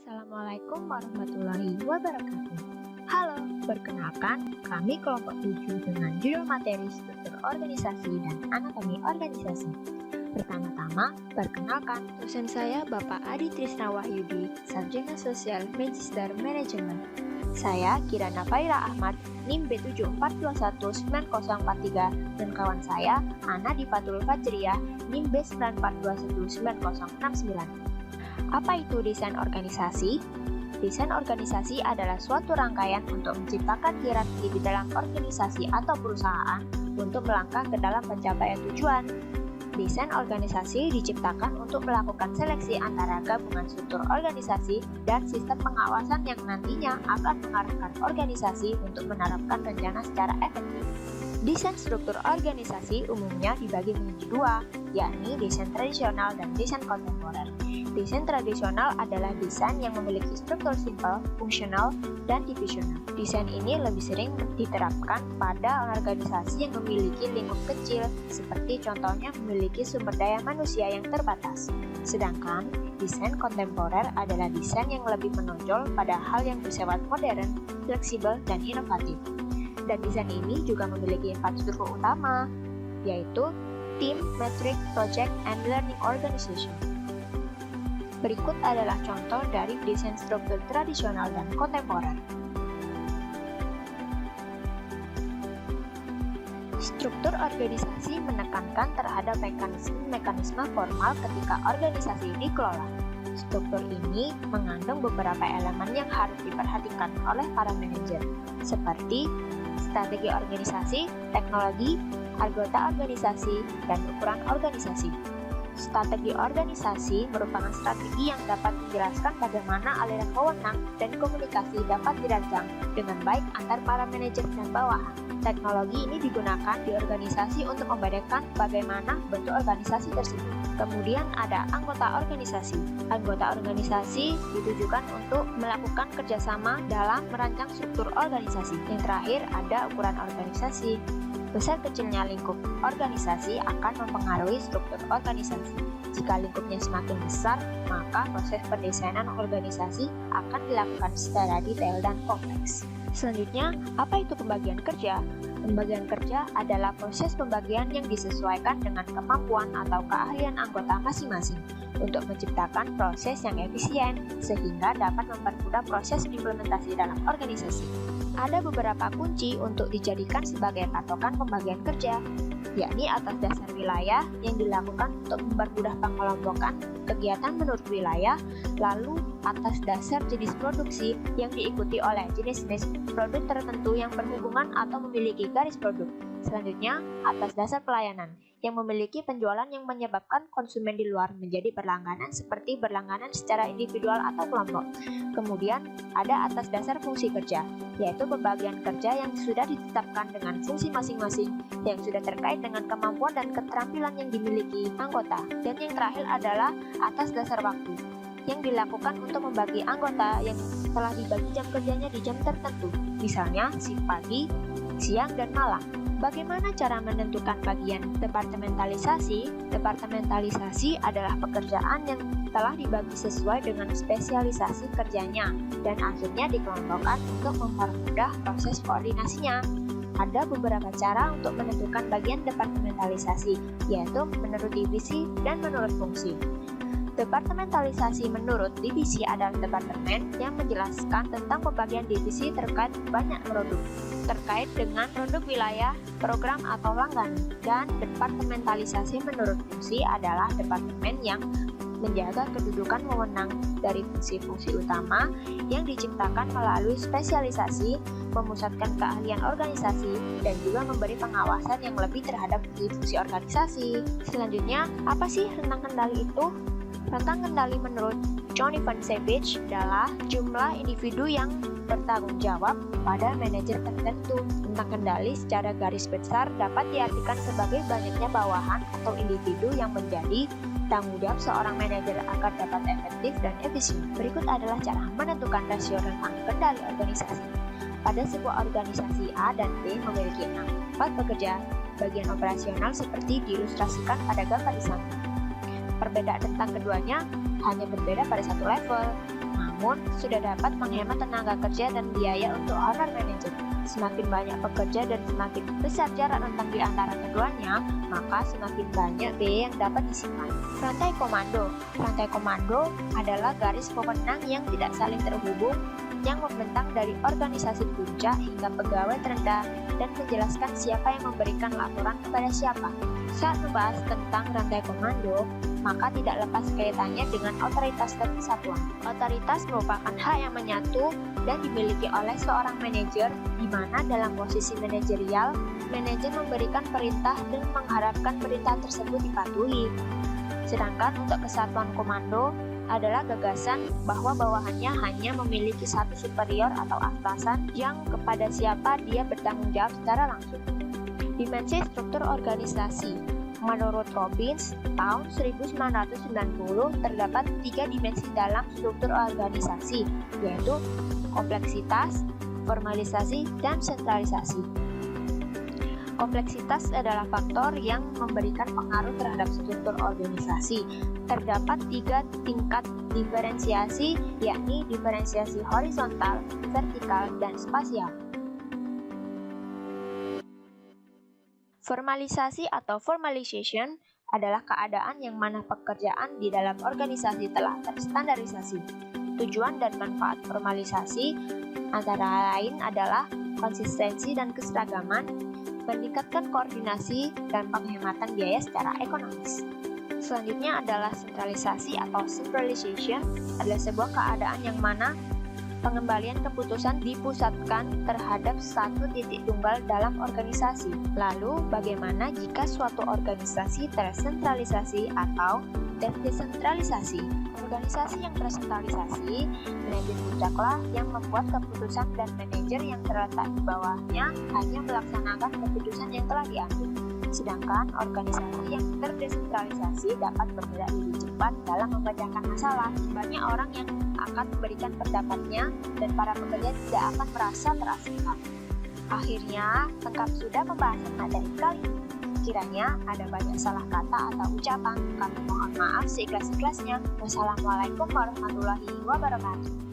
Assalamualaikum warahmatullahi wabarakatuh. Halo, perkenalkan, kami kelompok 7 dengan judul materi struktur organisasi dan anatomi organisasi. Pertama-tama, perkenalkan, dosen saya Bapak Adi Trisna Wahyudi, Sarjana Sosial Magister Manajemen. Saya Kirana Faira Ahmad, NIM B74219043, dan kawan saya Ana Difatul Fajriyah, NIM B94219069. Apa itu desain organisasi? Desain organisasi adalah suatu rangkaian untuk menciptakan hierarki di dalam organisasi atau perusahaan untuk melangkah ke dalam pencapaian tujuan. Desain organisasi diciptakan untuk melakukan seleksi antara gabungan struktur organisasi dan sistem pengawasan yang nantinya akan mengarahkan organisasi untuk menerapkan rencana secara efektif. Desain struktur organisasi umumnya dibagi menjadi dua, yakni desain tradisional dan desain kontemporer. Desain tradisional adalah desain yang memiliki struktur simpel, fungsional, dan divisional. Desain ini lebih sering diterapkan pada organisasi yang memiliki lingkup kecil, seperti contohnya memiliki sumber daya manusia yang terbatas. Sedangkan desain kontemporer adalah desain yang lebih menonjol pada hal yang bersifat modern, fleksibel, dan inovatif. Dan desain ini juga memiliki 4 struktur utama, yaitu Team, Metric, Project, and Learning Organization. Berikut adalah contoh dari desain struktur tradisional dan kontemporer. Struktur organisasi menekankan terhadap mekanisme formal ketika organisasi dikelola. Struktur ini mengandung beberapa elemen yang harus diperhatikan oleh para manajer, seperti strategi organisasi, teknologi, anggota organisasi, dan ukuran organisasi. Strategi organisasi merupakan strategi yang dapat menjelaskan bagaimana aliran wewenang dan komunikasi dapat dirancang dengan baik antar para manajer dan bawahan. Teknologi ini digunakan di organisasi untuk membedakan bagaimana bentuk organisasi tersebut. Kemudian ada anggota organisasi. Anggota organisasi ditujukan untuk melakukan kerjasama dalam merancang struktur organisasi. Yang terakhir ada ukuran organisasi. Besar kecilnya lingkup organisasi akan mempengaruhi struktur organisasi. Jika lingkupnya semakin besar, maka proses pendesainan organisasi akan dilakukan secara detail dan kompleks. Selanjutnya, apa itu pembagian kerja? Pembagian kerja adalah proses pembagian yang disesuaikan dengan kemampuan atau keahlian anggota masing-masing untuk menciptakan proses yang efisien sehingga dapat mempermudah proses implementasi dalam organisasi. Ada beberapa kunci untuk dijadikan sebagai patokan pembagian kerja, yakni atas dasar wilayah yang dilakukan untuk mempermudah pengelompokan kegiatan menurut wilayah, lalu atas dasar jenis produksi yang diikuti oleh jenis-jenis produk tertentu yang berhubungan atau memiliki garis produk. Selanjutnya, atas dasar pelayanan yang memiliki penjualan yang menyebabkan konsumen di luar menjadi berlangganan seperti berlangganan secara individual atau kelompok. Kemudian, ada atas dasar fungsi kerja, yaitu pembagian kerja yang sudah ditetapkan dengan fungsi masing-masing yang sudah terkait dengan kemampuan dan keterampilan yang dimiliki anggota. Dan yang terakhir adalah atas dasar waktu yang dilakukan untuk membagi anggota yang telah dibagi jam kerjanya di jam tertentu, misalnya shift pagi, siang, dan malam. Bagaimana cara menentukan bagian departementalisasi? Departementalisasi adalah pekerjaan yang telah dibagi sesuai dengan spesialisasi kerjanya dan akhirnya dikelompokkan untuk mempermudah proses koordinasinya. Ada beberapa cara untuk menentukan bagian departementalisasi, yaitu menurut divisi dan menurut fungsi. Departementalisasi menurut divisi adalah departemen yang menjelaskan tentang pembagian divisi terkait banyak produk, terkait dengan produk wilayah, program atau langganan. Dan departementalisasi menurut fungsi adalah departemen yang menjaga kedudukan wewenang dari fungsi-fungsi utama yang diciptakan melalui spesialisasi, memusatkan keahlian organisasi, dan juga memberi pengawasan yang lebih terhadap fungsi organisasi. Selanjutnya, apa sih rentang kendali itu? Rentang kendali menurut John Ivan Savage adalah jumlah individu yang bertanggung jawab pada manajer tertentu. Rentang kendali secara garis besar dapat diartikan sebagai banyaknya bawahan atau individu yang menjadi tanggung jawab seorang manajer agar dapat efektif dan efisien. Berikut adalah cara menentukan rasio rentang kendali organisasi. Pada sebuah organisasi A dan B memiliki 4 pekerja, bagian operasional seperti diilustrasikan pada gambar di samping. Perbedaan rentang keduanya hanya berbeda pada satu level, namun sudah dapat menghemat tenaga kerja dan biaya untuk owner manager. Semakin banyak pekerja dan semakin besar jarak rentang di antara keduanya, maka semakin banyak biaya yang dapat disimpan. Rantai komando. Rantai komando adalah garis pemenang yang tidak saling terhubung yang membentang dari organisasi puncak hingga pegawai terendah dan menjelaskan siapa yang memberikan laporan kepada siapa. Saat membahas tentang rantai komando, maka tidak lepas kaitannya dengan otoritas dan kesatuan. Otoritas merupakan hak yang menyatu dan dimiliki oleh seorang manajer, di mana dalam posisi manajerial, manajer memberikan perintah dan mengharapkan perintah tersebut dipatuhi. Sedangkan untuk kesatuan komando adalah gagasan bahwa bawahannya hanya memiliki satu superior atau atasan yang kepada siapa dia bertanggung jawab secara langsung. Dimensi struktur organisasi. Menurut Robbins, tahun 1990 terdapat 3 dimensi dalam struktur organisasi, yaitu kompleksitas, formalisasi, dan sentralisasi. Kompleksitas adalah faktor yang memberikan pengaruh terhadap struktur organisasi. Terdapat 3 tingkat diferensiasi, yakni diferensiasi horizontal, vertikal, dan spasial. Formalisasi atau formalization adalah keadaan yang mana pekerjaan di dalam organisasi telah terstandarisasi. Tujuan dan manfaat formalisasi antara lain adalah konsistensi dan keseragaman, meningkatkan koordinasi dan penghematan biaya secara ekonomis. Selanjutnya adalah sentralisasi atau centralization, adalah sebuah keadaan yang mana pengembalian keputusan dipusatkan terhadap satu titik tunggal dalam organisasi. Lalu, bagaimana jika suatu organisasi tersentralisasi atau terdesentralisasi? Organisasi yang tersentralisasi, manajer puncaklah yang membuat keputusan dan manajer yang terletak di bawahnya hanya melaksanakan keputusan yang telah diambil. Sedangkan organisasi yang terdesentralisasi dapat bergerak lebih cepat dalam memecahkan masalah. Banyak orang yang akan memberikan pendapatnya dan para pekerja tidak akan merasa terasingkan. Akhirnya, lengkap sudah pembahasan materi kali ini. Kiranya ada banyak salah kata atau ucapan, kami mohon maaf seikhlas-ikhlasnya. Wassalamualaikum warahmatullahi wabarakatuh.